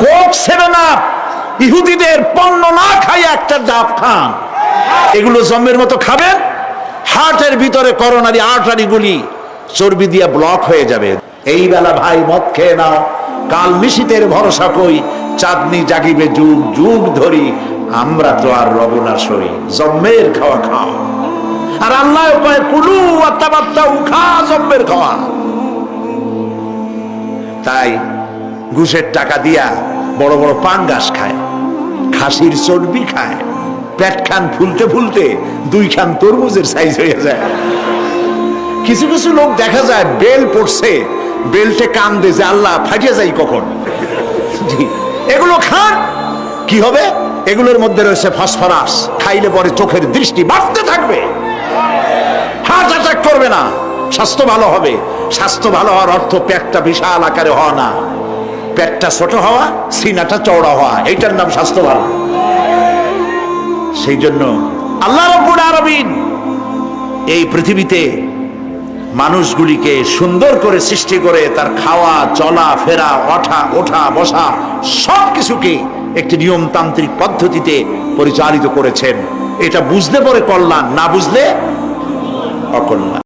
Coke 7 up ইহুদিদের পণ্য না খাই একটা ডাব খান, এগুলো জম্মের মতো খাবেন, হার্টের ভিতরে করোনারি আর্টারি গুলি চর্বি দিয়া ব্লক হয়ে যাবে। এই বেলা ভাই মদ খেয়ে নাও, কাল মিশিতের ভরসা কই, চাঁদনি জাগিবে যুগ যুগ ধরি, আমরা তো আর রব না সই, জম্মের খাওয়া খাও। আর আল্লাহ কয় কুলু ওয়াতামাত্তাউ, খা জম্মের খাওয়া। তাই ঘুষের টাকা দিয়া বড় বড় পাঙ্গাস খায়, খাসির চর্বি খায়, পেট খান ফুলতে ফুলতে 2 খান তরমুজের সাইজ হয়ে যায়। কিছু কিছু লোক দেখা যায় বেল পড়ছে, বেলটে কান্দে যে আল্লাহ ফাটিয়ে যাই কখন। এগুলো খান, কি হবে? এগুলোর মধ্যে রয়েছে ফসফরাস, খাইলে পরে চোখের দৃষ্টি বাড়তে থাকবে, হার্ট অ্যাটাক করবে না, স্বাস্থ্য ভালো হবে। স্বাস্থ্য ভালো হওয়ার অর্থ পেটটা বিশাল আকারে হওয়া না, পেটটা ছোট হওয়া, সিনাটা চওড়া হওয়া, এইটার নাম স্বাস্থ্য ভালো। সেই জন্য আল্লাহ রাব্বুল আলামিন এই পৃথিবীতে মানুষগুলিকে সুন্দর করে সৃষ্টি করে তার খাওয়া চলা ফেরা ওঠা বসা সবকিছুকে একটি নিয়মতান্ত্রিক পদ্ধতিতে পরিচালিত করেছেন। এটা বুঝলে পরে কল্যাণ, না বুঝলে অকল্যাণ।